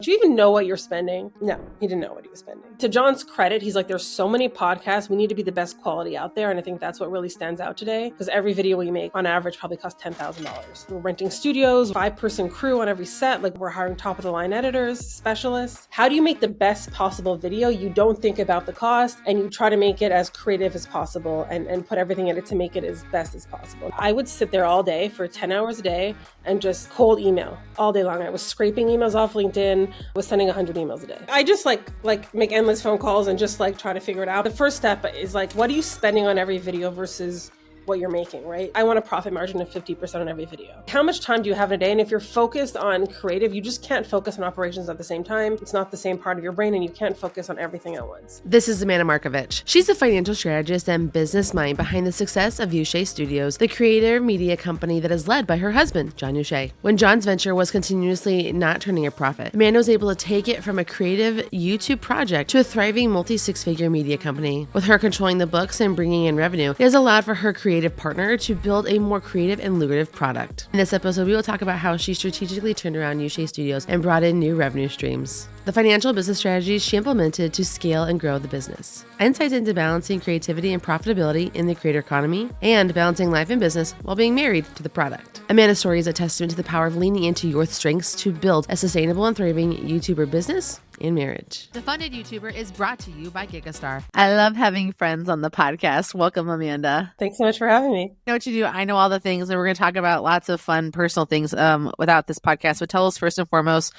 Do you even know what you're spending? No, he didn't know what he was spending. To Jon's credit, he's like, there's so many podcasts. We need to be the best quality out there. And I think that's what really stands out today, because every video we make on average probably costs $10,000. We're renting studios, 5-person crew on every set. Like, we're hiring top of the line editors, specialists. How do you make the best possible video? You don't think about the cost, and you try to make it as creative as possible and put everything in it to make it as best as possible. I would sit there all day for 10 hours a day and just cold email all day long. I was scraping emails off LinkedIn, was sending 100 emails a day. I just like make endless phone calls and just like try to figure it out. The first step is like, what are you spending on every video versus what you're making, right? I want a profit margin of 50% on every video. How much time do you have in a day? And if you're focused on creative, you just can't focus on operations at the same time. It's not the same part of your brain, and you can't focus on everything at once. This is Amanda Marcovitch. She's a financial strategist and business mind behind the success of USAI Studios, the creator media company that is led by her husband, Jon Youshei. When Jon's venture was continuously not turning a profit, Amanda was able to take it from a creative YouTube project to a thriving multi-six-figure media company. With her controlling the books and bringing in revenue, it has allowed for her creative partner to build a more creative and lucrative product. In this episode, we will talk about how she strategically turned around USAI Studios and brought in new revenue streams, the financial business strategies she implemented to scale and grow the business, insights into balancing creativity and profitability in the creator economy, and balancing life and business while being married to the product. Amanda's story is a testament to the power of leaning into your strengths to build a sustainable and thriving YouTuber business and marriage. The Funded YouTuber is brought to you by GigaStar. I love having friends on the podcast. Welcome, Amanda. Thanks so much for having me. I know what you do. I know all the things, and we're going to talk about lots of fun personal things without this podcast. But tell us first and foremost,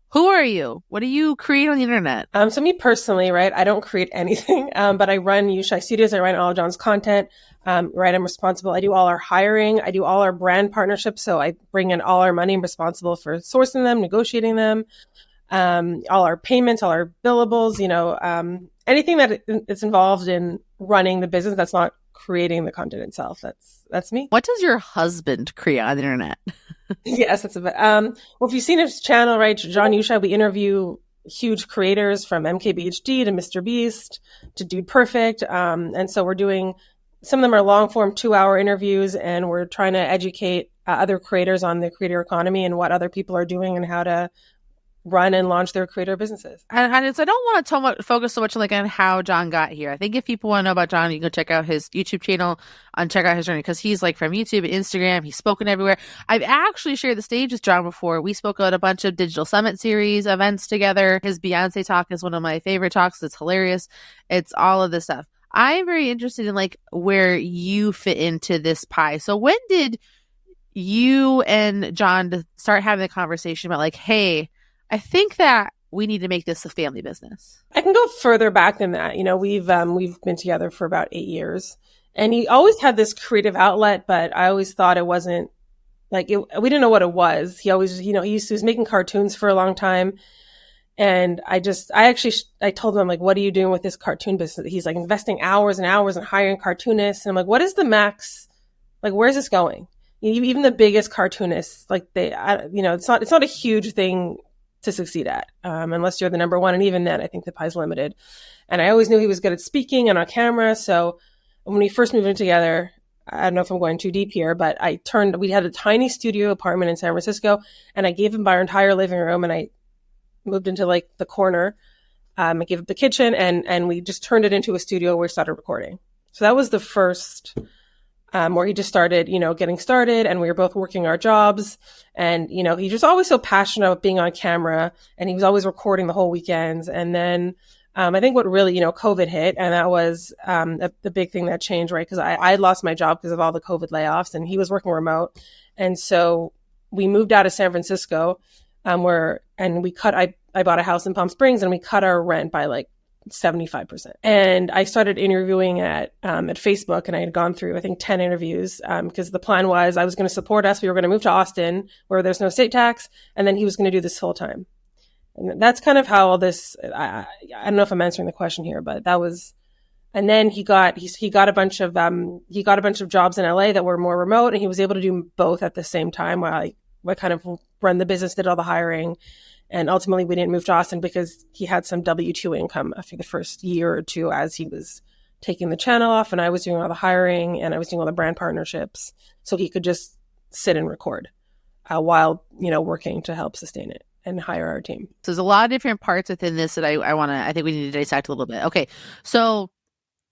who are you? What do you create on the internet? So me personally, right, I don't create anything, but I run USAI Studios. I run all of Jon's content, right? I'm responsible. I do all our hiring. I do all our brand partnerships. So I bring in all our money. I'm responsible for sourcing them, negotiating them, all our payments, all our billables, anything that is involved in running the business that's not creating the content itself. That's me. What does your husband create on the internet? Yes, that's a bit. Well, if you've seen his channel, right, Jon Youshei, we interview huge creators from MKBHD to Mr. Beast to Dude Perfect. And so we're doing, some of them are long form 2-hour interviews, and we're trying to educate other creators on the creator economy and what other people are doing and how to run and launch their creator businesses. And so I don't want to focus so much on how Jon got here. I think if people want to know about Jon, you can go check out his YouTube channel and check out his journey, because he's like from YouTube and Instagram. He's spoken everywhere. I've actually shared the stage with Jon before. We spoke at a bunch of Digital Summit series events together. His Beyonce talk is one of my favorite talks. It's hilarious. It's all of this stuff. I'm very interested in where you fit into this pie. So when did you and Jon start having the conversation about hey, I think that we need to make this a family business? I can go further back than that. We've been together for about 8 years, and he always had this creative outlet, but I always thought it wasn't we didn't know what it was. He always, he was making cartoons for a long time. And I told him, what are you doing with this cartoon business? He's investing hours and hours in hiring cartoonists. And I'm like, what is the max? Where's this going? Even the biggest cartoonists, it's not a huge thing to succeed at, unless you're the number one. And even then, I think the pie's limited. And I always knew he was good at speaking and on camera. So when we first moved in together, I don't know if I'm going too deep here, but we had a tiny studio apartment in San Francisco, and I gave him our entire living room, and I moved into the corner. I gave up the kitchen, and we just turned it into a studio where we started recording. So that was the first where he just started, getting started, and we were both working our jobs. And, he's just always so passionate about being on camera, and he was always recording the whole weekends. And then I think what really, COVID hit, and that was the big thing that changed, right? Because I lost my job because of all the COVID layoffs, and he was working remote. And so we moved out of San Francisco, I bought a house in Palm Springs, and we cut our rent by 75%. And I started interviewing at Facebook, and I had gone through, I think, 10 interviews, because the plan was I was going to support us. We were going to move to Austin where there's no state tax. And then he was going to do this full time. And that's kind of how all this, I don't know if I'm answering the question here, but that was, and then he got a bunch of jobs in LA that were more remote, and he was able to do both at the same time while I kind of run the business, did all the hiring. And ultimately, we didn't move to Austin because he had some W-2 income after the first year or two as he was taking the channel off, and I was doing all the hiring, and I was doing all the brand partnerships, so he could just sit and record while, working to help sustain it. and hire our team. So there's a lot of different parts within this that I think we need to dissect a little bit. Okay. So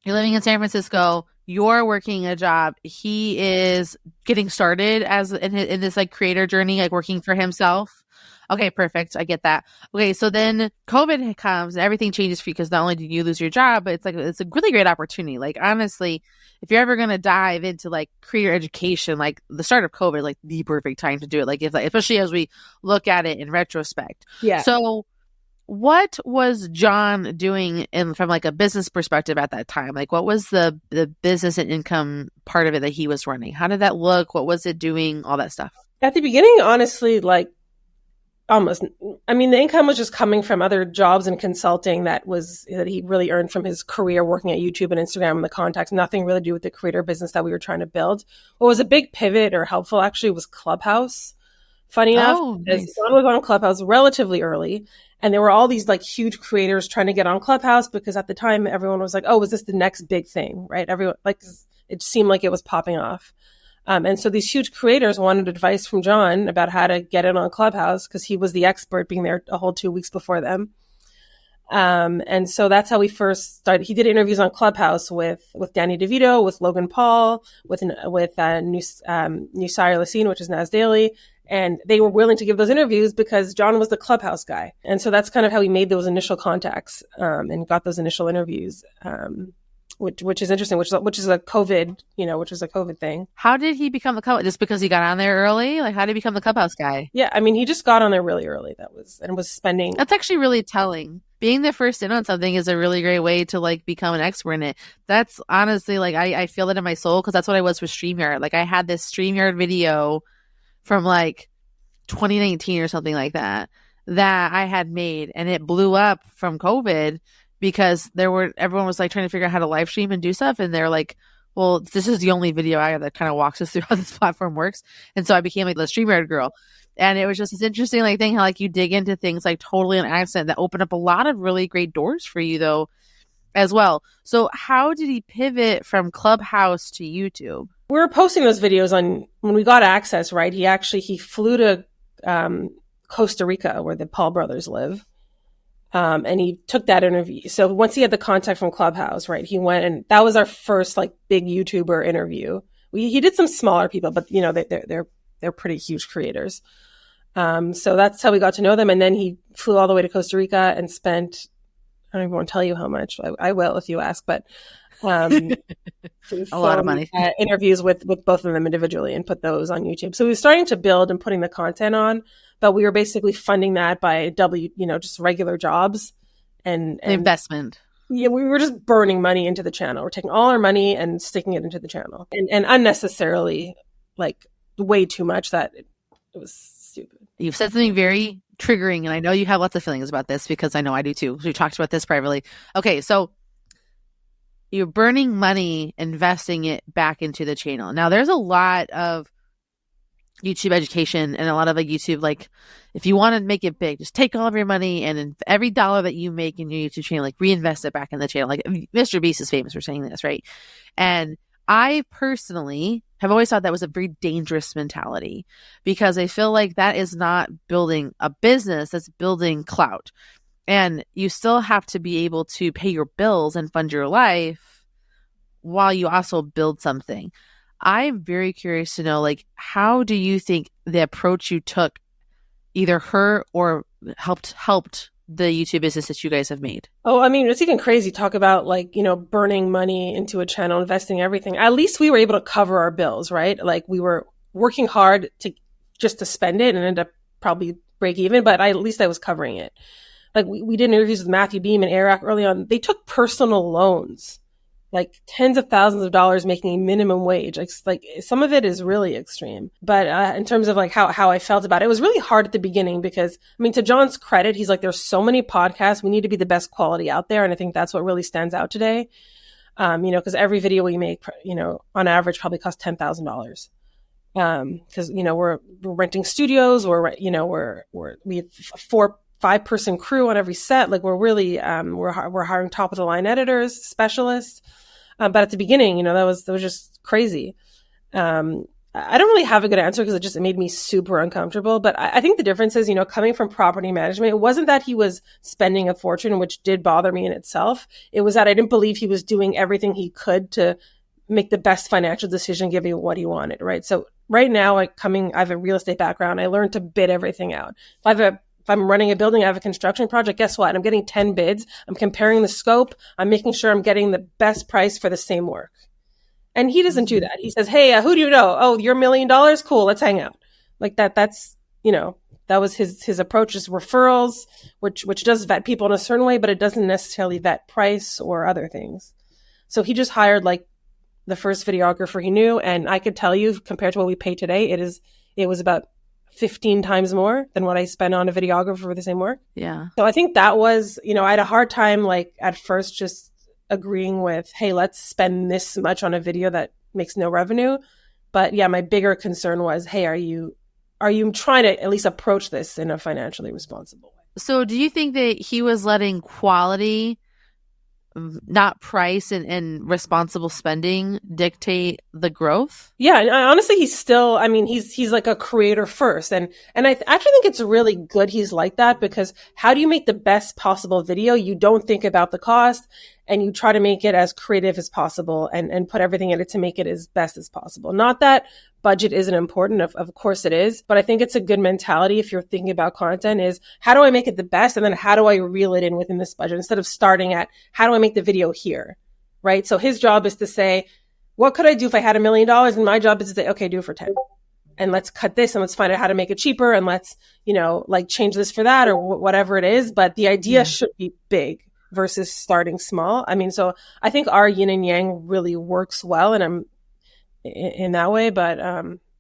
you're living in San Francisco, you're working a job. He is getting started as in this like creator journey, like working for himself. Okay, perfect. I get that. Okay, so then COVID comes and everything changes for you because not only did you lose your job, but it's a really great opportunity. Like honestly, if you're ever gonna dive into like creator education, like the start of COVID, like the perfect time to do it. Like if especially as we look at it in retrospect. Yeah. So what was Jon doing from like a business perspective at that time? Like what was the business and income part of it that he was running? How did that look? What was it doing? All that stuff. At the beginning, honestly, like almost, I mean, the income was just coming from other jobs and consulting that he really earned from his career working at YouTube and Instagram and the contacts, nothing really to do with the creator business that we were trying to build. What was a big pivot or helpful actually was Clubhouse. Funny enough, Nice. Jon was on Clubhouse relatively early, and there were all these like huge creators trying to get on Clubhouse because at the time everyone was like, "Oh, is this the next big thing?" Right? Everyone like it seemed like it was popping off, and so these huge creators wanted advice from Jon about how to get in on Clubhouse because he was the expert, being there a whole 2 weeks before them. And so that's how we first started. He did interviews on Clubhouse with Danny DeVito, with Logan Paul, with Youssai Lacine, which is Nas Daily. And they were willing to give those interviews because Jon was the Clubhouse guy. And so that's kind of how we made those initial contacts and got those initial interviews, which is interesting, which is a COVID thing. How did he become the Clubhouse? Just because he got on there early? Like how did he become the Clubhouse guy? Yeah, I mean, he just got on there really early. Was spending. That's actually really telling. Being the first in on something is a really great way to like become an expert in it. That's honestly like I feel that in my soul because that's what I was with StreamYard. Like I had this StreamYard video from like 2019 or something like that I had made, and it blew up from COVID because everyone was like trying to figure out how to live stream and do stuff, and they're like, well, this is the only video I have that kind of walks us through how this platform works. And so I became like the StreamYard girl. And it was just this interesting like thing how like you dig into things like totally on accident that open up a lot of really great doors for you though as well. So how did he pivot from Clubhouse to YouTube? We were posting those videos when we got access, right? He flew to Costa Rica where the Paul brothers live. And he took that interview. So once he had the contact from Clubhouse, right, he went, and that was our first like big YouTuber interview. He did some smaller people, but you know, they're pretty huge creators. So that's how we got to know them. And then he flew all the way to Costa Rica and spent, I don't even want to tell you how much. I will if you ask, but a lot of money. Interviews with both of them individually and put those on YouTube. So we were starting to build and putting the content on, but we were basically funding that by just regular jobs and investment. Yeah, we were just burning money into the channel. We're taking all our money and sticking it into the channel, and unnecessarily, like way too much that it was stupid. You've said something very triggering, and I know you have lots of feelings about this because I know I do too. We talked about this privately. Okay, so you're burning money, investing it back into the channel. Now, there's a lot of YouTube education and a lot of like YouTube, like if you want to make it big, just take all of your money and every dollar that you make in your YouTube channel, like reinvest it back in the channel. Like Mr. Beast is famous for saying this, right? And I personally have always thought that was a very dangerous mentality because I feel like that is not building a business, that's building clout. And you still have to be able to pay your bills and fund your life while you also build something. I'm very curious to know, like, how do you think the approach you took either hurt or helped the YouTube business that you guys have made? Oh, I mean, it's even crazy. Talk about like, burning money into a channel, investing everything. At least we were able to cover our bills, right? Like we were working hard to spend it and end up probably break even, but at least I was covering it. Like we did interviews with Matthew Beam and Eric early on. They took personal loans, like tens of thousands of dollars, making a minimum wage. Like some of it is really extreme. But in terms of like how I felt about it, it was really hard at the beginning because, I mean, to Jon's credit, he's like, there's so many podcasts. We need to be the best quality out there. And I think that's what really stands out today. Because every video we make, on average probably costs $10,000. Because, we're renting studios, we have 5-person crew on every set. Like we're really, we're hiring top of the line editors, specialists. But at the beginning, that was just crazy. And I don't really have a good answer because it made me super uncomfortable. But I think the difference is, coming from property management, it wasn't that he was spending a fortune, which did bother me in itself. It was that I didn't believe he was doing everything he could to make the best financial decision, giving what he wanted, right? So right now, I have a real estate background. I learned to bid everything out. If I'm running a building, I have a construction project, guess what? I'm getting 10 bids. I'm comparing the scope. I'm making sure I'm getting the best price for the same work. And he doesn't do that. He says, hey, who do you know? Oh, you're $1 million? Cool, let's hang out. Like that's, that was his approach, is referrals, which does vet people in a certain way, but it doesn't necessarily vet price or other things. So he just hired like the first videographer he knew. And I could tell you, compared to what we pay today, it was about 15 times more than what I spent on a videographer for the same work. Yeah. So I think that was, I had a hard time, like at first, just agreeing with, hey, let's spend this much on a video that makes no revenue. But yeah, my bigger concern was, hey, are you trying to at least approach this in a financially responsible way? So do you think that he was letting quality, not price, and responsible spending dictate the growth? Yeah, and honestly, he's like a creator first. And I actually think it's really good he's like that, because how do you make the best possible video? You don't think about the cost, and you try to make it as creative as possible and put everything in it to make it as best as possible. Not that budget isn't important. Of course it is. But I think it's a good mentality if you're thinking about content, is how do I make it the best? And then how do I reel it in within this budget, instead of starting at how do I make the video here, right? So his job is to say, what could I do if I had $1 million? And my job is to say, okay, do it for 10. And let's cut this and let's find out how to make it cheaper. And let's, like change this for that, or whatever it is. But the idea should be big versus starting small. So I think our yin and yang really works well, and I'm in that way. But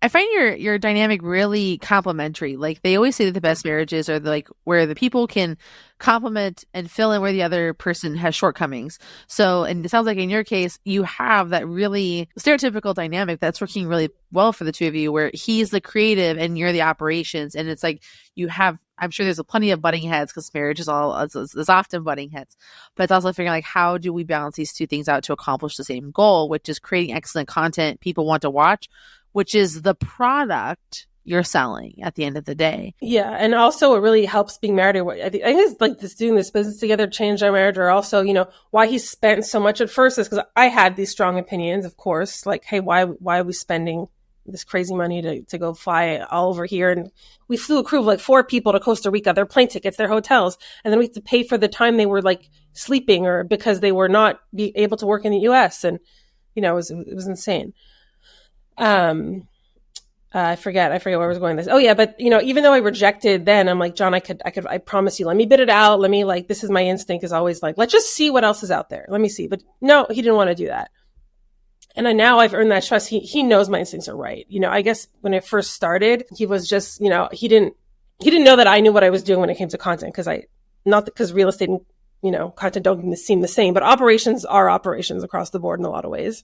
I find your dynamic really complementary. Like, they always say that the best marriages are where the people can complement and fill in where the other person has shortcomings. So, and it sounds like in your case, you have that really stereotypical dynamic that's working really well for the two of you, where he's the creative and you're the operations. And it's like I'm sure there's plenty of butting heads, because marriage is often butting heads, but it's also figuring like, how do we balance these two things out to accomplish the same goal, which is creating excellent content people want to watch, which is the product you're selling at the end of the day. Yeah. And also it really helps being married. I think it's like doing this business together changed our marriage, or also, why he spent so much at first is because I had these strong opinions, of course, like, hey, why are we spending this crazy money to go fly all over here? And we flew a crew of like 4 people to Costa Rica, their plane tickets, their hotels. And then we had to pay for the time they were like sleeping, or because they were not able to work in the US. And, it was insane. I forget where I was going with this. Oh yeah. But even though I rejected then, I'm like, John, I promise you, let me bid it out. Let me, like, this is my instinct, is always like, let's just see what else is out there. Let me see. But no, he didn't want to do that. And now I've earned that trust. He knows my instincts are right. I guess when I first started, he was just, he didn't know that I knew what I was doing when it came to content, because real estate and, content don't seem the same, but operations are operations across the board in a lot of ways.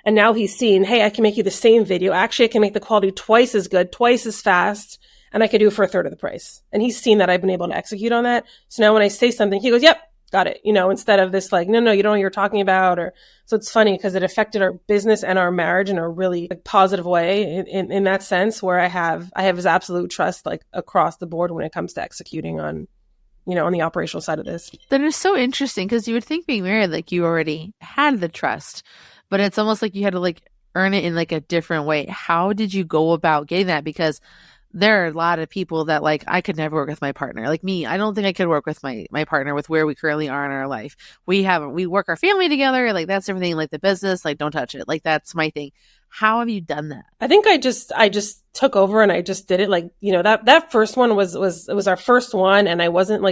And now he's seen, hey, I can make you the same video. Actually, I can make the quality twice as good, twice as fast, and I can do it for a third of the price. And he's seen that I've been able to execute on that. So now when I say something, he goes, yep, got it. Instead of this like, no, you don't know what you're talking about. So it's funny because it affected our business and our marriage in a really positive way in that sense, where I have his absolute trust, like, across the board when it comes to executing on, on the operational side of this. That is so interesting, because you would think being married, like, you already had the trust, but it's almost like you had to like earn it in like a different way. How did you go about getting that? Because there are a lot of people that, like, I could never work with my partner. Like me, I don't think I could work with my partner with where we currently are in our life. We work our family together. Like, that's everything. Like, the business, like, don't touch it. Like, that's my thing. How have you done that? I think I just took over and I just did it. Like, that first one was our first one. And I wasn't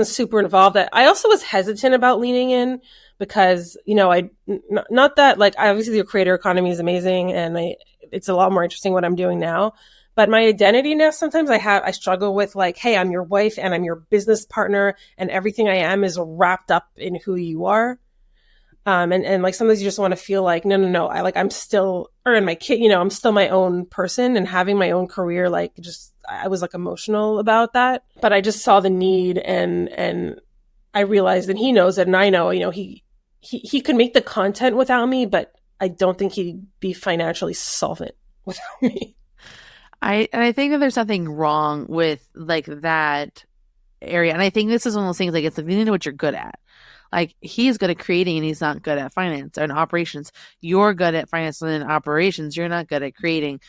super involved. I also was hesitant about leaning in, because, not that, like, obviously the creator economy is amazing and it's a lot more interesting what I'm doing now. But my identity now, sometimes I struggle with, like, hey, I'm your wife and I'm your business partner and everything I am is wrapped up in who you are. And like, sometimes you just want to feel like, no, I'm still, or in my kid, I'm still my own person, and having my own career, like, just, I was like emotional about that, but I just saw the need and I realized, and he knows it, and I know, he could make the content without me, but I don't think he'd be financially solvent without me. I think that there's something wrong with like that area. And I think this is one of those things like it's like you need to know what you're good at. Like he's good at creating and he's not good at finance and operations. You're good at finance and operations. You're not good at creating.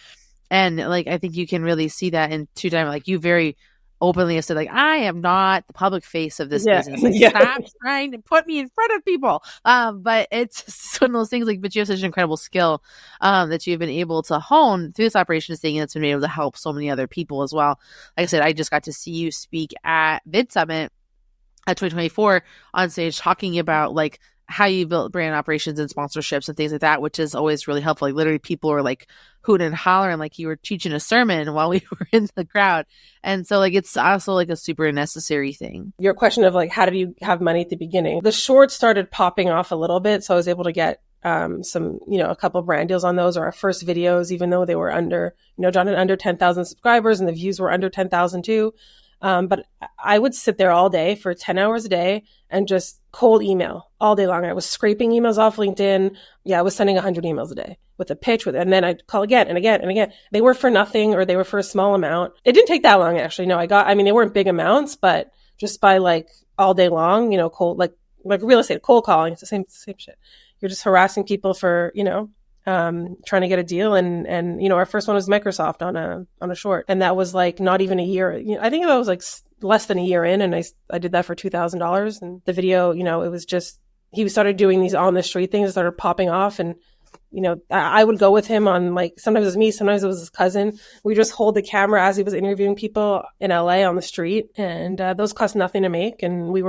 And like I think you can really see that in two different like you very openly have said like I am not the public face of this business. Like stop trying to put me in front of people. But it's just one of those things like but you have such an incredible skill that you've been able to hone through this operations thing that's been able to help so many other people as well. Like I said, I just got to see you speak at Vid Summit at 2024 on stage talking about like how you built brand operations and sponsorships and things like that, which is always really helpful. Like literally people are like hooting and hollering like you were teaching a sermon while we were in the crowd. And so like it's also like a super necessary thing. Your question of like how did you have money at the beginning? The shorts started popping off a little bit, so I was able to get some, a couple of brand deals on those, or our first videos, even though they were under, Jon had under 10,000 subscribers and the views were under 10,000 too. But I would sit there all day for 10 hours a day and just cold email all day long. I was scraping emails off LinkedIn. Yeah, I was sending 100 emails a day with a pitch and then I'd call again and again and again. They were for nothing or they were for a small amount. It didn't take that long, actually. No, they weren't big amounts, but just by like all day long, cold, like real estate, cold calling. It's the same shit. You're just harassing people for, trying to get a deal. And our first one was Microsoft on a short. And that was like not even a year. I think that was like less than a year in. And I did that for $2,000. And the video, it was just, he started doing these on the street things, started popping off. And, I would go with him on like, sometimes it was me, sometimes it was his cousin. We just hold the camera as he was interviewing people in LA on the street. And those cost nothing to make. And we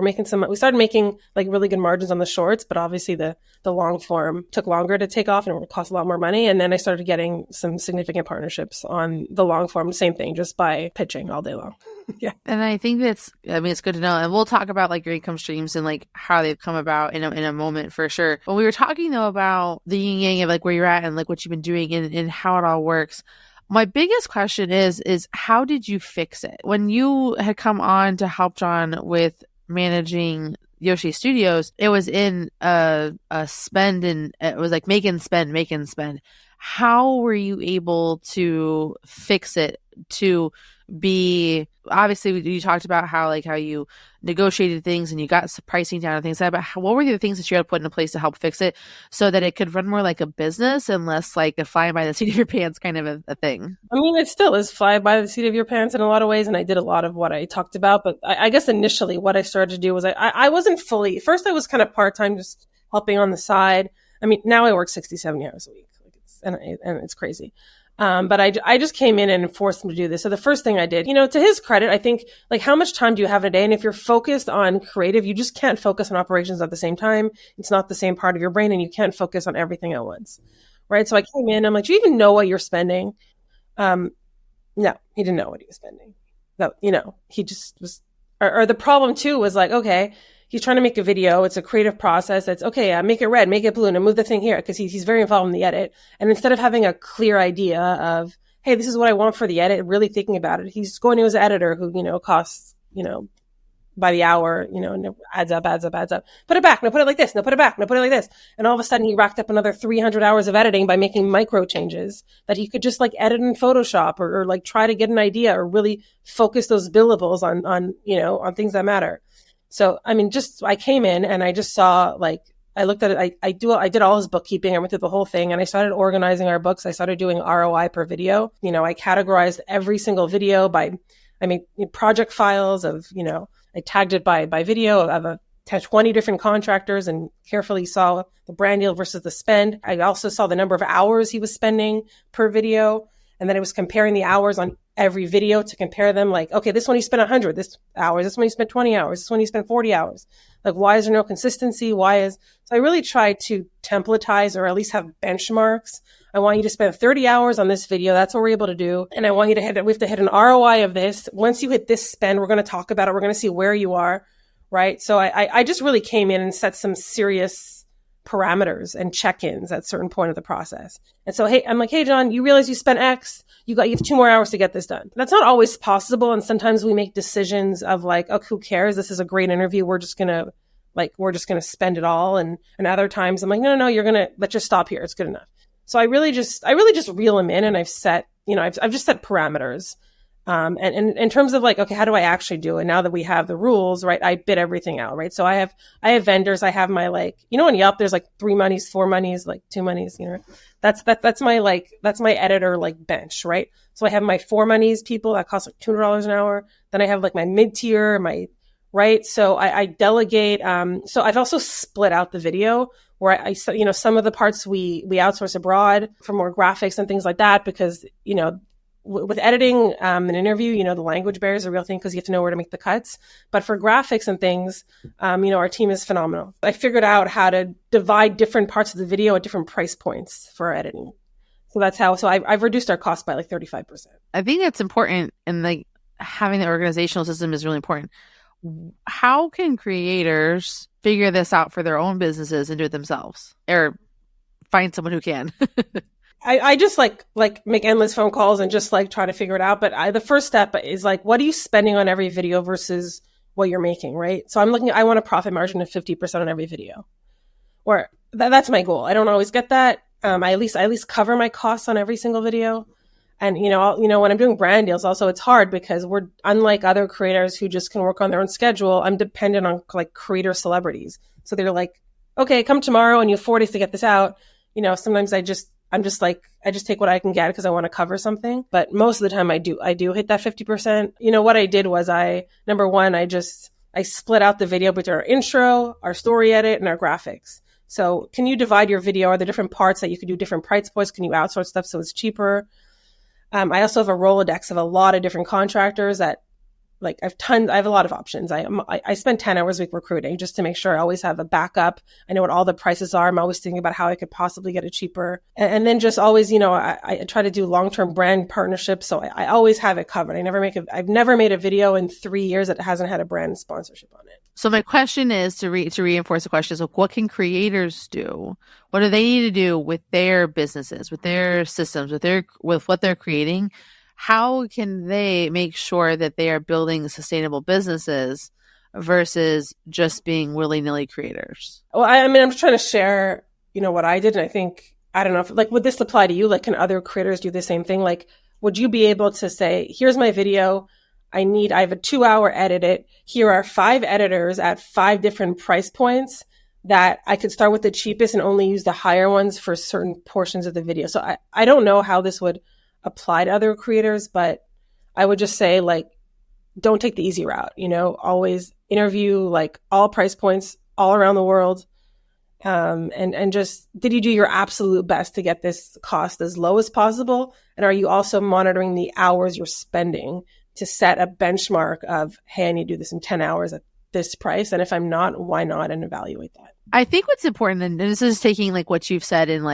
started making like really good margins on the shorts, but obviously the long form took longer to take off and it would cost a lot more money. And then I started getting some significant partnerships on the long form, same thing, just by pitching all day long. Yeah. And I think it's good to know. And we'll talk about like your income streams and like how they've come about in a moment for sure. When we were talking though about the yin yang of like where you're at and like what you've been doing and how it all works. My biggest question is how did you fix it? When you had come on to help Jon with managing USAI Studios, it was in a spend and it was like make and spend. How were you able to fix it to be, obviously you talked about how you negotiated things and you got some pricing down and things like that, but what were the things that you had to put into place to help fix it so that it could run more like a business and less like a fly by the seat of your pants kind of a thing? I mean, it still is fly by the seat of your pants in a lot of ways. And I did a lot of what I talked about, but I guess initially what I started to do was I wasn't fully, first I was kind of part-time, just helping on the side. I mean, now I work 67 hours a week, and it's crazy. But I just came in and forced him to do this. So the first thing I did, to his credit, I think like how much time do you have in a day? And if you're focused on creative, you just can't focus on operations at the same time. It's not the same part of your brain and you can't focus on everything at once. Right. So I came in, I'm like, do you even know what you're spending? No, he didn't know what he was spending. No, he just was, or the problem too was like, okay, he's trying to make a video. It's a creative process. It's okay. Make it red, make it blue, and move the thing here because he's very involved in the edit. And instead of having a clear idea of, hey, this is what I want for the edit, really thinking about it, he's going to his editor who, costs, by the hour, and it adds up. Put it back. No, put it like this. No, put it back. No, put it like this. And all of a sudden he racked up another 300 hours of editing by making micro changes that he could just like edit in Photoshop or like try to get an idea or really focus those billables on things that matter. So, I mean, I came in and I just saw, like, I looked at it. I did all his bookkeeping. I went through the whole thing and I started organizing our books. I started doing ROI per video. I categorized every single video I made project files of, I tagged it by video of 20 different contractors and carefully saw the brand deal versus the spend. I also saw the number of hours he was spending per video. And then I was comparing the hours on every video to compare them. Like, okay, this one he spent 100 hours. This one he spent 20 hours. This one he spent 40 hours. Like, why is there no consistency? So I really tried to templatize or at least have benchmarks. I want you to spend 30 hours on this video. That's what we're able to do. And I want you to we have to hit an ROI of this. Once you hit this spend, we're going to talk about it. We're going to see where you are. Right. So I just really came in and set some serious parameters and check-ins at a certain point of the process. And so, I'm like, hey, Jon, you realize you spent X, you have 2 more hours to get this done. That's not always possible. And sometimes we make decisions of like, oh, who cares? This is a great interview. We're just going to spend it all. And other times I'm like, no, let's just stop here. It's good enough. So I really just reel them in, and I've just set parameters. And in terms of like, okay, how do I actually do it? Now that we have the rules, right? I bid everything out, right? So I have vendors. I have my like, on Yelp, there's like 3 monies, 4 monies, like 2 monies, that's my editor like bench, right? So I have my 4 monies people that cost like $200 an hour. Then I have like my mid tier, right? So I delegate. So I've also split out the video where I some of the parts we outsource abroad for more graphics and things like that, because, with editing an interview, the language barrier is a real thing because you have to know where to make the cuts. But for graphics and things, our team is phenomenal. I figured out how to divide different parts of the video at different price points for our editing. So that's how. So I've reduced our cost by like 35%. I think that's important, and like having the organizational system is really important. How can creators figure this out for their own businesses and do it themselves, or find someone who can? I just like make endless phone calls and just like try to figure it out. But the first step is like, what are you spending on every video versus what you're making, right? So I want a profit margin of 50% on every video, or that's my goal. I don't always get that. I at least cover my costs on every single video. And, when I'm doing brand deals, also it's hard because we're unlike other creators who just can work on their own schedule. I'm dependent on like creator celebrities. So they're like, okay, come tomorrow and you have 4 days to get this out. Sometimes I just take what I can get because I want to cover something. But most of the time I do hit that 50%. What I did was number one, I split out the video between our intro, our story edit, and our graphics. So can you divide your video? Are there different parts that you could do different price points? Can you outsource stuff so it's cheaper? I also have a Rolodex of a lot of different contractors that I have a lot of options. I spend 10 hours a week recruiting just to make sure I always have a backup. I know what all the prices are. I'm always thinking about how I could possibly get it cheaper. And then just always, I try to do long-term brand partnerships. So I always have it covered. I've never made a video in 3 years that hasn't had a brand sponsorship on it. So my question is to reinforce the question. So what can creators do? What do they need to do with their businesses, with their systems, with what they're creating? How can they make sure that they are building sustainable businesses versus just being willy-nilly creators? Well, I'm just trying to share, what I did. And I think, I don't know if would this apply to you? Like, can other creators do the same thing? Like, would you be able to say, here's my video. I have a 2-hour edit. Here are 5 editors at 5 different price points that I could start with the cheapest and only use the higher ones for certain portions of the video. So I don't know how this would apply to other creators, but I would just say, don't take the easy route, always interview all price points all around the world. And just, did you do your absolute best to get this cost as low as possible? And are you also monitoring the hours you're spending to set a benchmark of, hey, I need to do this in 10 hours at this price? And if I'm not, why not? And evaluate that. I think what's important, and this is taking what you've said and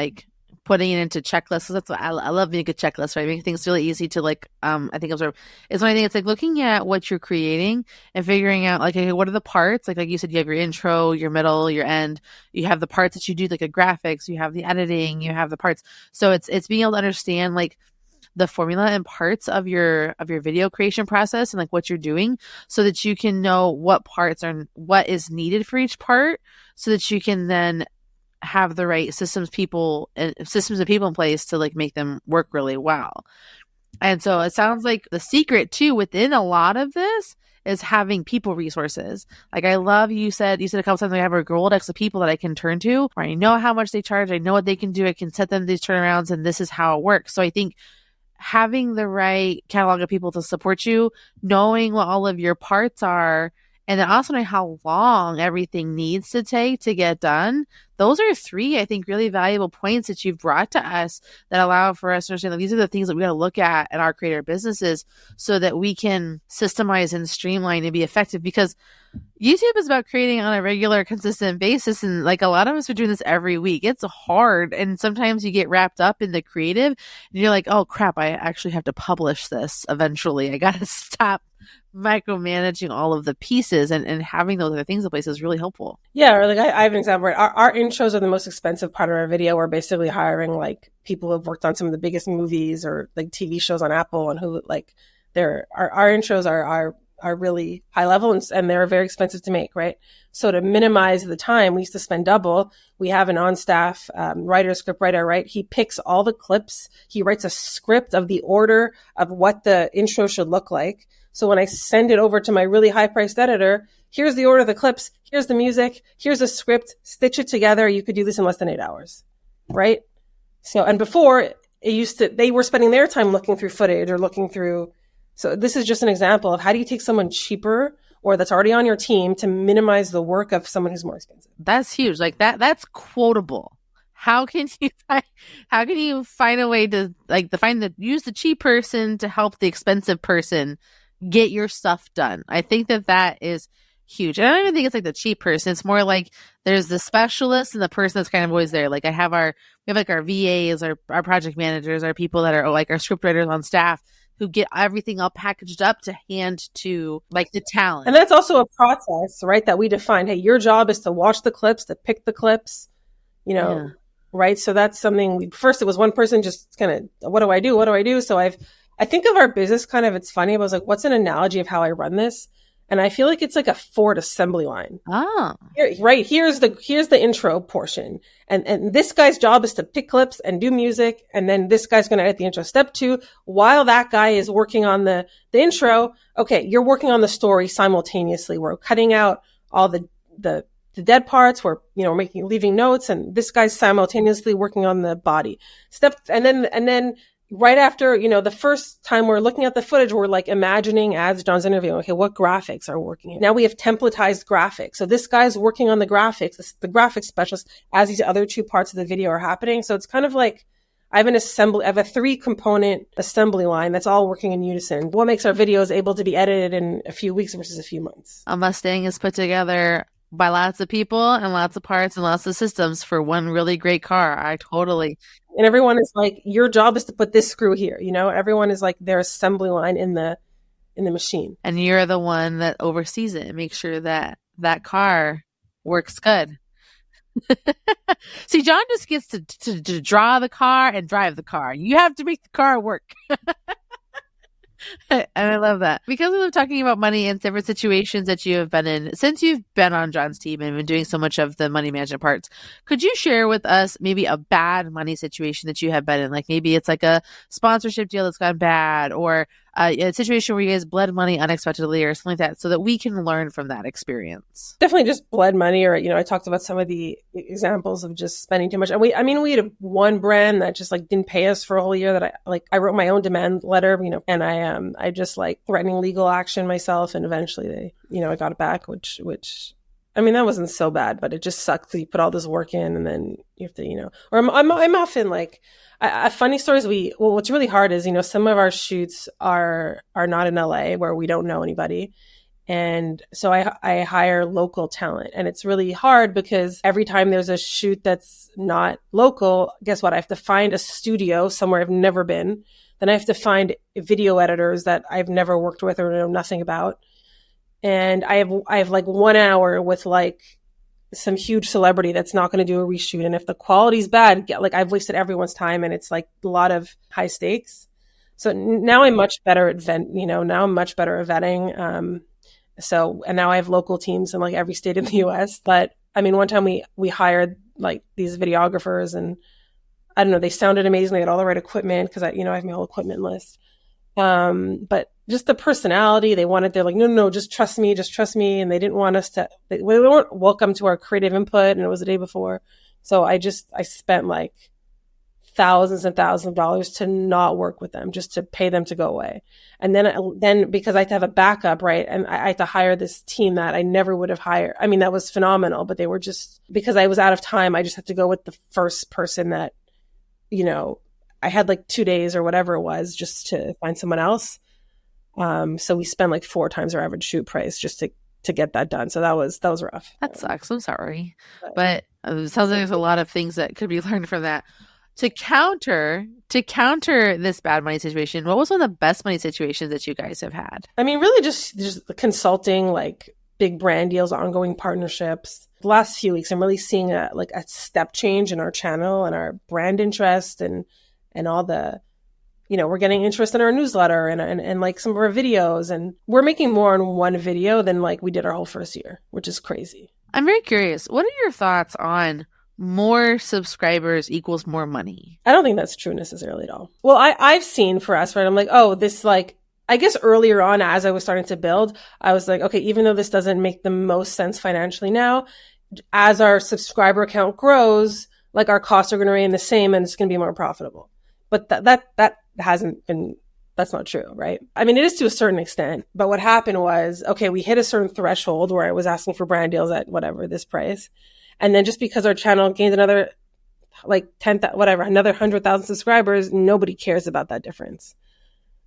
putting it into checklists. That's what I love, making a checklist, right? Making things really easy to I think observe. It's one thing. It's looking at what you're creating and figuring out okay, what are the parts? Like you said, you have your intro, your middle, your end. You have the parts that you do, like a graphics. You have the editing. You have the parts. So it's being able to understand the formula and parts of your video creation process and what you're doing, so that you can know what parts are, what is needed for each part, so that you can then have the right systems of people in place to make them work really well. And so it sounds like the secret too within a lot of this is having people resources. I love you said a couple times I have a Rolodex of people that I can turn to, or I know how much they charge, I know what they can do, I can set them these turnarounds, and this is how it works. So I think having the right catalog of people to support you, knowing what all of your parts are, and then also knowing how long everything needs to take to get done. Those are 3, I think, really valuable points that you've brought to us that allow for us to understand these are the things that we got to look at in our creator businesses so that we can systemize and streamline and be effective. Because YouTube is about creating on a regular, consistent basis. And a lot of us are doing this every week. It's hard. And sometimes you get wrapped up in the creative and you're like, oh crap, I actually have to publish this eventually. I got to stop micromanaging all of the pieces, and having those other things in place is really helpful. Yeah, or I have an example. Right? Our intros are the most expensive part of our video. We're basically hiring people who have worked on some of the biggest movies or TV shows on Apple and Hulu. Our intros are are really high level and they're very expensive to make, right? So to minimize the time, we used to spend double. We have an on-staff writer, script writer, right? He picks all the clips. He writes a script of the order of what the intro should look like. So when I send it over to my really high-priced editor, here's the order of the clips, here's the music, here's the script, stitch it together. You could do this in less than 8 hours, right? So, and before they were spending their time looking through footage or looking through. So this is just an example of how do you take someone cheaper or that's already on your team to minimize the work of someone who's more expensive. That's huge. Like that's quotable. How can you find a way to use the cheap person to help the expensive person get your stuff done? I think that is huge. And I don't even think it's like the cheap person. It's more like there's the specialist and the person that's kind of always there. Like we have our VAs, our project managers, our people that are like our script writers on staff who get everything all packaged up to hand to like the talent. And that's also a process, right? That we define. Hey, your job is to watch the clips, to pick the clips, right? So that's something first it was one person just kind of, what do I do? What do I do? So I think of our business kind of, it's funny. I was like, what's an analogy of how I run this? And I feel like it's like a Ford assembly line. Oh, here's the intro portion. And this guy's job is to pick clips and do music. And then this guy's going to edit the intro. Step 2, while that guy is working on the intro, okay, you're working on the story simultaneously. We're cutting out all the dead parts. We're, leaving notes, and this guy's simultaneously working on the body. And then right after, the first time we're looking at the footage, we're like imagining as Jon's interviewing, okay, what graphics are working here? Now we have templatized graphics. So this guy's working on the graphics, the graphics specialist, as these other 2 parts of the video are happening. So it's kind of like I have a 3-component assembly line that's all working in unison. What makes our videos able to be edited in a few weeks versus a few months? A Mustang is put together by lots of people and lots of parts and lots of systems for one really great car. And everyone is like, your job is to put this screw here. Everyone is like their assembly line in the machine. And you're the one that oversees it and makes sure that car works good. See, Jon just gets to draw the car and drive the car. You have to make the car work. And I love that. Because we love talking about money and different situations that you have been in since you've been on Jon's team and been doing so much of the money management parts. Could you share with us maybe a bad money situation that you have been in? Like maybe it's like a sponsorship deal that's gone bad, or a situation where you guys bled money unexpectedly or something like that, so that we can learn from that experience. Definitely just bled money, or, I talked about some of the examples of just spending too much. And we had one brand that just like didn't pay us for a whole year that I wrote my own demand letter, and I just like threatening legal action myself. And eventually they, I got it back, which, that wasn't so bad, but it just sucks. You put all this work in and then you have to, or I'm often like, funny stories. What's really hard is, some of our shoots are not in LA where we don't know anybody. And so I hire local talent, and it's really hard because every time there's a shoot that's not local, guess what? I have to find a studio somewhere I've never been. Then I have to find video editors that I've never worked with or know nothing about. And I have like 1 hour with like some huge celebrity that's not going to do a reshoot. And if the quality's bad, I've wasted everyone's time, and it's like a lot of high stakes. So now I'm much better at vetting. And now I have local teams in like every state in the US. But one time we hired like these videographers, and I don't know, they sounded amazing. They had all the right equipment because I have my whole equipment list. But just the personality, they're like, no, just trust me. And they didn't want us they weren't welcome to our creative input, and it was the day before. So I spent like thousands and thousands of dollars to not work with them, just to pay them to go away. And then because I had to have a backup, right? And I had to hire this team that I never would have hired. That was phenomenal, but they were just, because I was out of time, I just had to go with the first person that, I had like 2 days or whatever it was just to find someone else. So we spent like 4 times our average shoot price just to get that done. So that was rough. That sucks. I'm sorry. But it sounds like there's a lot of things that could be learned from that. To counter this bad money situation, what was one of the best money situations that you guys have had? Really just consulting, like big brand deals, ongoing partnerships. The last few weeks, I'm really seeing a step change in our channel and our brand interest and all the we're getting interest in our newsletter and like some of our videos, and we're making more on one video than like we did our whole first year, which is crazy. I'm very curious. What are your thoughts on more subscribers equals more money? I don't think that's true necessarily at all. Well, I've seen for us, right? I'm like, oh, this like, I guess earlier on as I was starting to build, I was like, okay, even though this doesn't make the most sense financially now, as our subscriber count grows, like our costs are going to remain the same and it's going to be more profitable. But that hasn't been, that's not true, right? I mean, it is to a certain extent, but what happened was, okay, we hit a certain threshold where I was asking for brand deals at whatever, this price. And then just because our channel gained another like 10, whatever, another 100,000 subscribers, nobody cares about that difference.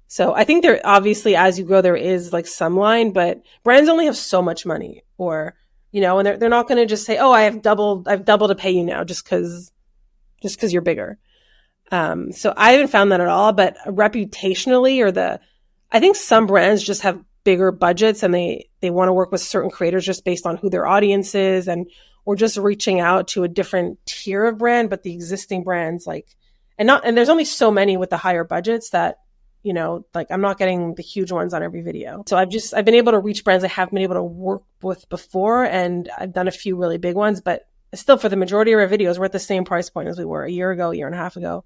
So I think there, obviously, as you grow, there is like some line, but brands only have so much money, or, and they're not going to just say, oh, I've doubled to pay you now just because you're bigger. So I haven't found that at all, but reputationally, I think some brands just have bigger budgets and they want to work with certain creators just based on who their audience is, and or just reaching out to a different tier of brand, but the existing brands and there's only so many with the higher budgets that, like I'm not getting the huge ones on every video. So I've been able to reach brands I haven't been able to work with before. And I've done a few really big ones, but still for the majority of our videos, we're at the same price point as we were a year and a half ago.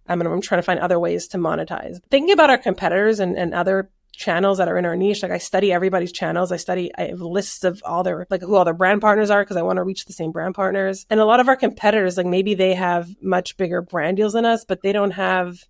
I'm trying to find other ways to monetize. Thinking about our competitors and other channels that are in our niche, like I study everybody's channels. I have lists of all their, like who all their brand partners are, because I want to reach the same brand partners. And a lot of our competitors, like maybe they have much bigger brand deals than us, but they don't have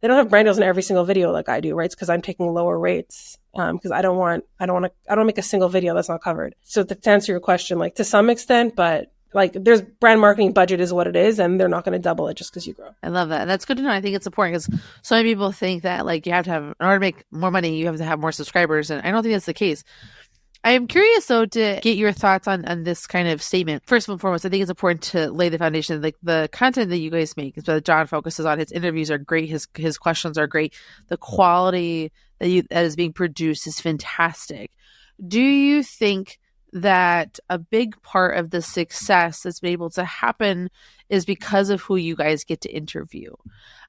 brand deals in every single video like I do, right? It's because I'm taking lower rates. Because I don't make a single video that's not covered. So to answer your question, like to some extent, but like there's brand marketing budget is what it is, and they're not going to double it just because you grow. I love that. And that's good to know. I think it's important because so many people think that like you have to have, in order to make more money, you have to have more subscribers. And I don't think that's the case. I am curious though to get your thoughts on this kind of statement. First and foremost, I think it's important to lay the foundation. Like the content that you guys make, that Jon focuses on, his interviews are great. His questions are great. The quality that is being produced is fantastic. Do you think that a big part of the success that's been able to happen is because of who you guys get to interview?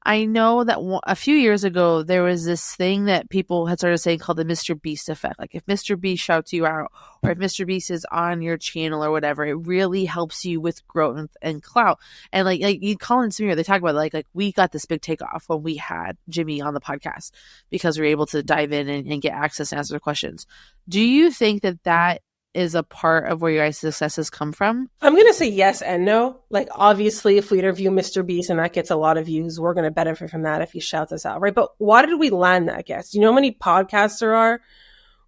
I know that a few years ago, there was this thing that people had started saying called the Mr. Beast effect. Like if Mr. Beast shouts you out, or if Mr. Beast is on your channel or whatever, it really helps you with growth and clout. And like you Colin and Samir, they talk about like we got this big takeoff when we had Jimmy on the podcast because we were able to dive in and get access and answer questions. Do you think that is a part of where your guys' successes come from? I'm going to say yes and no. Like, obviously, if we interview Mr. Beast and that gets a lot of views, we're going to benefit from that if he shouts us out, right? But why did we land that guest? You know how many podcasts there are,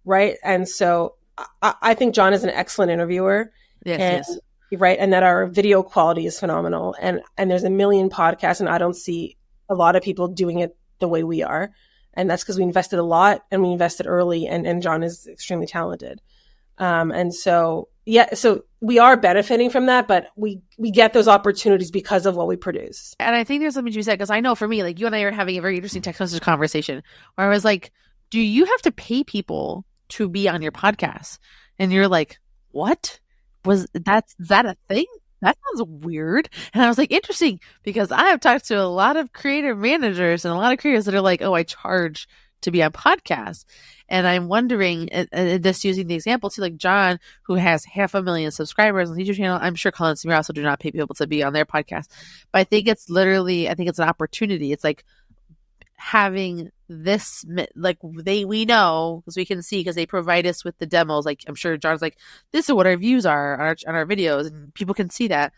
right? And so I think Jon is an excellent interviewer. Yes. Right. And that our video quality is phenomenal. And there's a million podcasts, and I don't see a lot of people doing it the way we are. And that's because we invested a lot and we invested early, and Jon is extremely talented. And so, yeah, so we are benefiting from that, but we get those opportunities because of what we produce. And I think there's something to be said, because I know for me, like you and I are having a very interesting text message conversation where I was like, do you have to pay people to be on your podcast? And you're like, what? Is that a thing? That sounds weird. And I was like, interesting, because I have talked to a lot of creative managers and a lot of creators that are like, oh, I charge to be on podcasts. And I'm wondering, just using the example too, like Jon, who has 500,000 subscribers on his YouTube channel, I'm sure Colin and Samir also do not pay people to be on their podcast. But I think it's an opportunity. It's like having this, like we know, because we can see, because they provide us with the demos. Like I'm sure Jon's like, this is what our views are on our videos, and people can see that.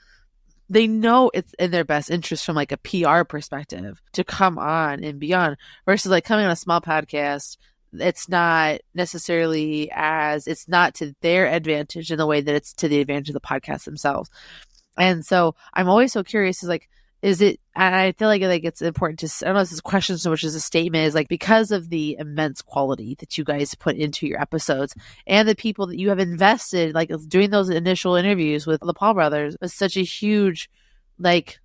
They know it's in their best interest from like a PR perspective to come on and beyond, versus like coming on a small podcast. It's not necessarily it's not to their advantage in the way that it's to the advantage of the podcast themselves. And so I'm always so curious, is it, and I feel like it's important to, I don't know if this is a question so much as a statement, is like, because of the immense quality that you guys put into your episodes and the people that you have invested, like doing those initial interviews with the Paul brothers was such a huge like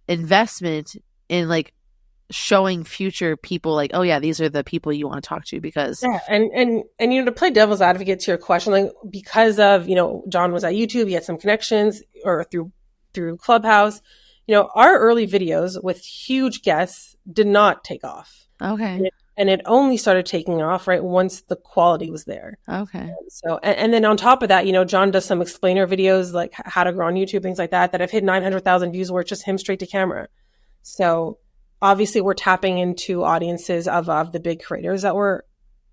investment in like showing future people like, oh yeah, these are the people you want to talk to. Because and to play devil's advocate to your question, like because of Jon was at YouTube, he had some connections, or through Clubhouse, our early videos with huge guests did not take off. Okay. And it only started taking off right once the quality was there. Okay. So, and then on top of that, Jon does some explainer videos like how to grow on YouTube, things like that have hit 900,000 views where it's just him straight to camera. So obviously we're tapping into audiences of the big creators that we're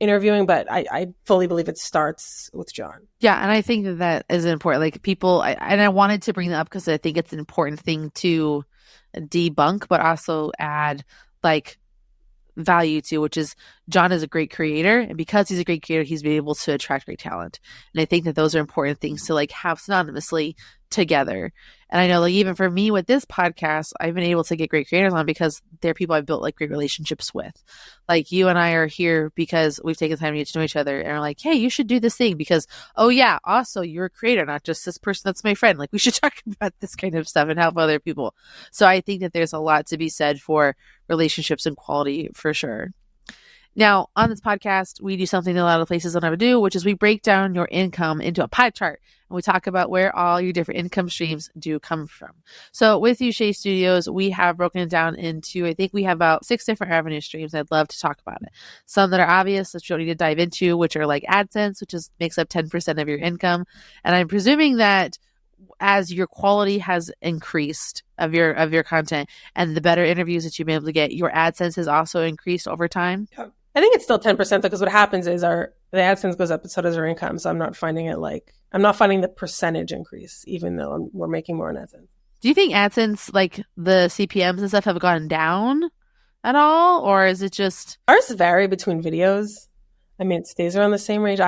interviewing, but I fully believe it starts with Jon. Yeah, and I think that is important. Like people, I wanted to bring that up because I think it's an important thing to debunk, but also add like value to, which is Jon is a great creator, and because he's a great creator, he's been able to attract great talent. And I think that those are important things to like have synonymously together. And I know like even for me with this podcast, I've been able to get great creators on because they're people I've built like great relationships with. Like you and I are here because we've taken time to get to know each other and are like, hey, you should do this thing because, oh yeah, also you're a creator, not just this person that's my friend. Like we should talk about this kind of stuff and help other people. So I think that there's a lot to be said for relationships and quality for sure. Now, on this podcast, we do something that a lot of places don't ever do, which is we break down your income into a pie chart. And we talk about where all your different income streams do come from. So with USAI Studios, we have broken it down into, I think we have about 6 different revenue streams. I'd love to talk about it. Some that are obvious that you don't need to dive into, which are like AdSense, which makes up 10% of your income. And I'm presuming that as your quality has increased of your content and the better interviews that you've been able to get, your AdSense has also increased over time. Yeah. I think it's still 10% because what happens is the AdSense goes up, and so does our income. So I'm not finding the percentage increase, even though we're making more on AdSense. Do you think AdSense, like the CPMs and stuff, have gone down at all, or is it just ours vary between videos? I mean, it stays around the same range.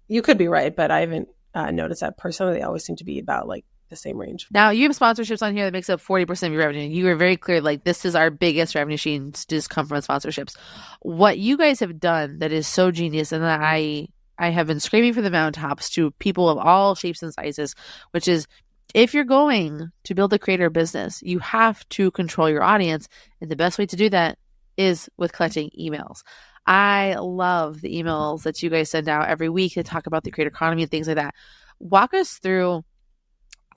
You could be right, but I haven't noticed that personally. They always seem to be about like the same range. Now you have sponsorships on here that makes up 40% of your revenue. You were very clear, like this is our biggest revenue stream to just come from sponsorships. What you guys have done that is so genius, and that I have been screaming from the mountaintops to people of all shapes and sizes, which is if you're going to build a creator business, you have to control your audience. And the best way to do that is with collecting emails. I love the emails that you guys send out every week to talk about the creator economy and things like that. Walk us through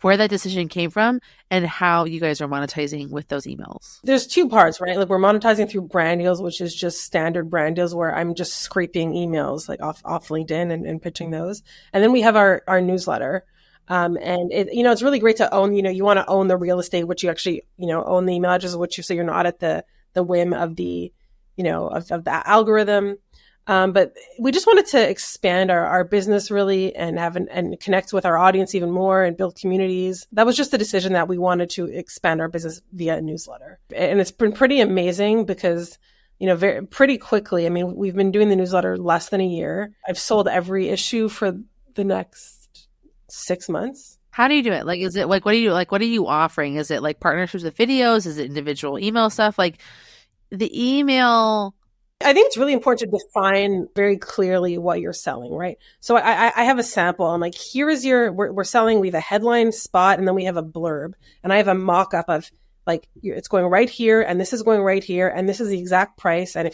where that decision came from and how you guys are monetizing with those emails. There's 2 parts, right? Like we're monetizing through brand deals, which is just standard brand deals where I'm just scraping emails like off LinkedIn and pitching those. And then we have our newsletter. And it's really great to own, you want to own the real estate, which you actually, own the email address, so you're not at the whim of the, of the algorithm. But we just wanted to expand our business really and and connect with our audience even more and build communities. That was just a decision that we wanted to expand our business via a newsletter. And it's been pretty amazing because, pretty quickly, I mean, we've been doing the newsletter less than a year. I've sold every issue for the next 6 months. How do you do it? Like, is it like, what are you offering? Is it like partnerships with videos? Is it individual email stuff? Like the email, I think it's really important to define very clearly what you're selling, right? So I have a sample. I'm like, here is we're selling, we have a headline spot and then we have a blurb. And I have a mock-up of like, it's going right here and this is going right here and this is the exact price. And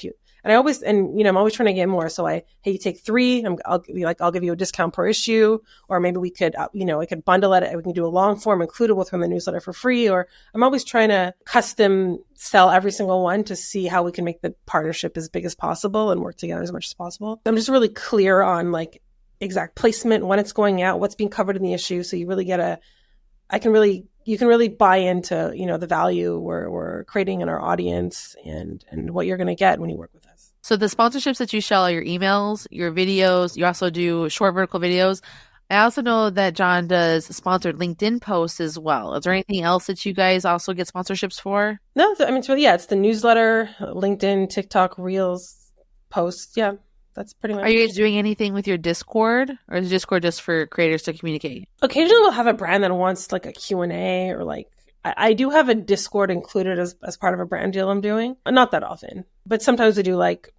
I'm always trying to get more. So hey, you take 3, I'll give you a discount per issue, or maybe we could, I could bundle it. We can do a long form includable from the newsletter for free, or I'm always trying to custom sell every single one to see how we can make the partnership as big as possible and work together as much as possible. I'm just really clear on like exact placement, when it's going out, what's being covered in the issue. So you really you can really buy into, the value we're creating in our audience and what you're going to get when you work with us. So the sponsorships that you sell are your emails, your videos. You also do short vertical videos. I also know that Jon does sponsored LinkedIn posts as well. Is there anything else that you guys also get sponsorships for? No, I mean, it's the newsletter, LinkedIn, TikTok, Reels, posts. Yeah, that's pretty much. Are you guys doing anything with your Discord, or is Discord just for creators to communicate? Occasionally we'll have a brand that wants like a Q&A, or like, I do have a Discord included as part of a brand deal I'm doing. Not that often, but sometimes we do like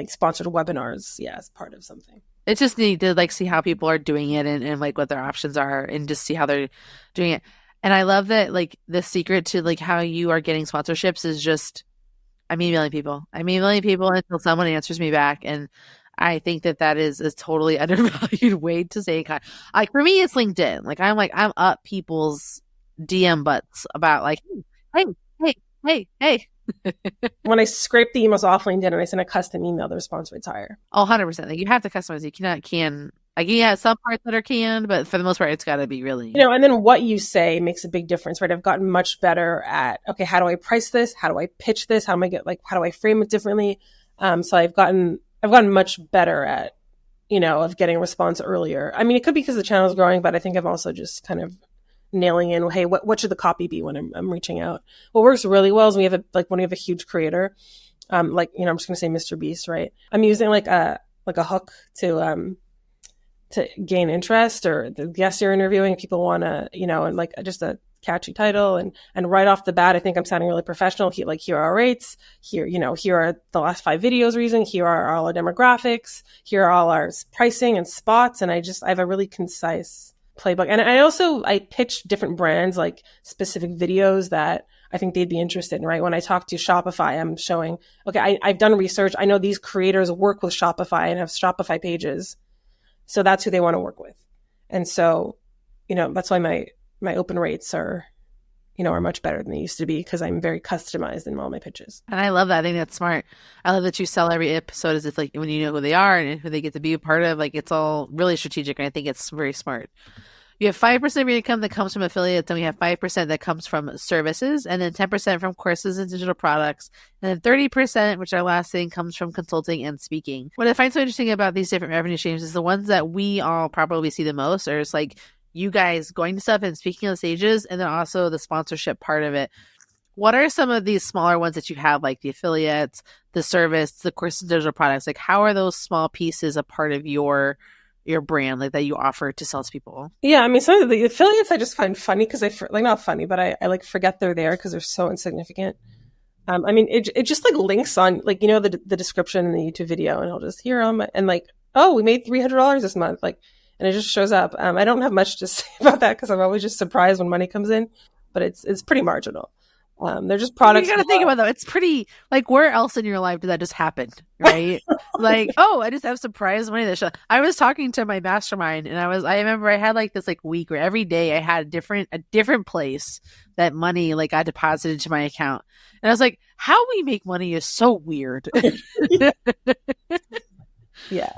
sponsored webinars. Yeah, as part of something. It's just neat to like see how people are doing it and like what their options are and just see how they're doing it. And I love that like the secret to like how you are getting sponsorships is just I'm emailing people until someone answers me back. And I think that is a totally undervalued way to say it. Like for me, it's LinkedIn. Like I'm up people's DM butts about like, hey, hey, hey, hey. When I scrape the emails off LinkedIn and I send a custom email, the response rate's higher. Oh, 100%. Like you have to customize. You can. Like you have some parts that are canned, but for the most part, it's got to be really. And then what you say makes a big difference, right? I've gotten much better at, okay, how do I price this? How do I pitch this? How do I frame it differently? So I've gotten much better at, of getting a response earlier. I mean, it could be because the channel is growing, but I think I'm also just kind of nailing in, hey, what should the copy be when I'm reaching out? What works really well is when you have a huge creator, I'm just going to say Mr. Beast, right? I'm using like a hook to gain interest, or the guests you're interviewing, people want to, and like just a catchy title, and right off the bat, I think I'm sounding really professional. Here are our rates. Here are the last 5 videos we're using. Here are all our demographics. Here are all our pricing and spots. And I have a really concise playbook. And I pitch different brands, like specific videos that I think they'd be interested in, right? When I talk to Shopify, I'm showing, okay, I've done research. I know these creators work with Shopify and have Shopify pages. So that's who they want to work with. And so, that's why my open rates are much better than they used to be, because I'm very customized in all my pitches. And I love that. I think that's smart. I love that you sell every episode as if like when you know who they are and who they get to be a part of, like it's all really strategic. And I think it's very smart. You have 5% of your income that comes from affiliates, and we have 5% that comes from services, and then 10% from courses and digital products, and then 30%, which our last thing, comes from consulting and speaking. What I find so interesting about these different revenue streams is the ones that we all probably see the most are just like you guys going to stuff and speaking on stages, and then also the sponsorship part of it. What are some of these smaller ones that you have, like the affiliates, the service, the courses and digital products? Like how are those small pieces a part of your brand, like that you offer to salespeople? Yeah, I mean, some of the affiliates I just find funny because not funny, but I like forget they're there because they're so insignificant. I mean, it just like links on like, the description in the YouTube video, and I'll just hear them and like, oh, we made $300 this month. Like, and it just shows up. I don't have much to say about that because I'm always just surprised when money comes in, but it's pretty marginal. They're just products. You got to think about though. It's pretty like, where else in your life did that just happen? Right? Like, oh, I just have surprise money that show. I was talking to my mastermind, and I remember I had like this like week where every day I had a different place that money like got deposited to my account, and I was like, how we make money is so weird. Yeah.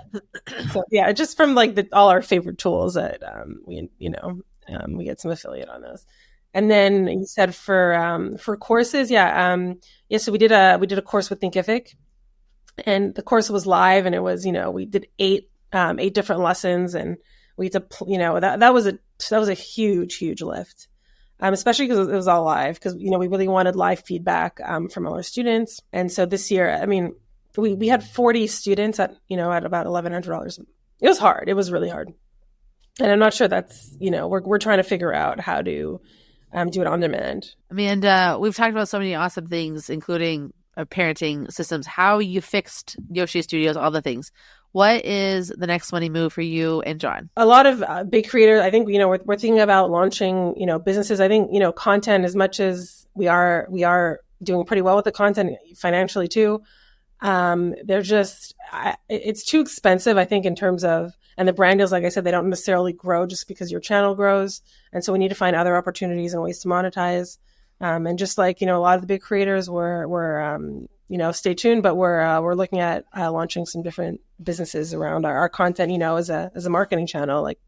So yeah, just from like all our favorite tools that we get some affiliate on those. And then you said for courses, so we did a course with Thinkific, and the course was live, and it was, we did eight different lessons, and we had to, that was a huge lift, especially because it was all live, because, we really wanted live feedback from all our students. And so this year, I mean, we had 40 students at about $1,100. It was hard. It was really hard. And I'm not sure that's, we're trying to figure out how to do it on demand. Amanda, we've talked about so many awesome things, including parenting systems, how you fixed Youshei Studios, all the things. What is the next money move for you and Jon? A lot of big creators, I think, we're thinking about launching, businesses. I think, content, as much as we are doing pretty well with the content financially too. They're just, it's too expensive, I think, in terms of, and the brand deals, like I said, they don't necessarily grow just because your channel grows. And so we need to find other opportunities and ways to monetize. And just like, a lot of the big creators we're stay tuned, but we're looking at launching some different businesses around our content, as a marketing channel, like,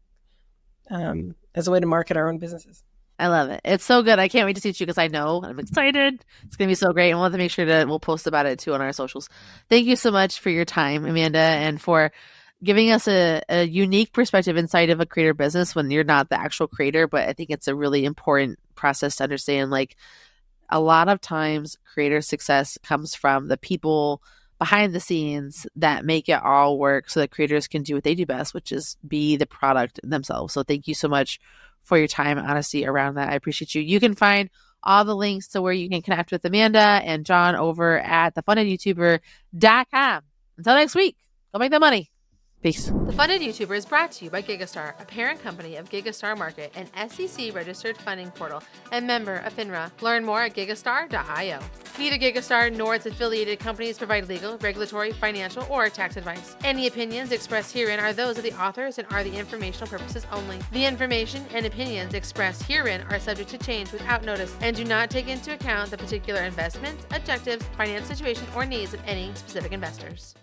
as a way to market our own businesses. I love it. It's so good. I can't wait to teach you because I know I'm excited. It's going to be so great. And we'll have to make sure we'll post about it too on our socials. Thank you so much for your time, Amanda, and for giving us a unique perspective inside of a creator business when you're not the actual creator. But I think it's a really important process to understand. Like, a lot of times creator success comes from the people behind the scenes that make it all work so that creators can do what they do best, which is be the product themselves. So thank you so much for your time and honesty around that. I appreciate you. You can find all the links to where you can connect with Amanda and Jon over at thefundedYouTuber.com. Until next week, go make that money. Peace. The Funded YouTuber is brought to you by GigaStar, a parent company of GigaStar Market, an SEC-registered funding portal and member of FINRA. Learn more at gigastar.io. Neither GigaStar nor its affiliated companies provide legal, regulatory, financial, or tax advice. Any opinions expressed herein are those of the authors and are the informational purposes only. The information and opinions expressed herein are subject to change without notice and do not take into account the particular investments, objectives, financial situation, or needs of any specific investors.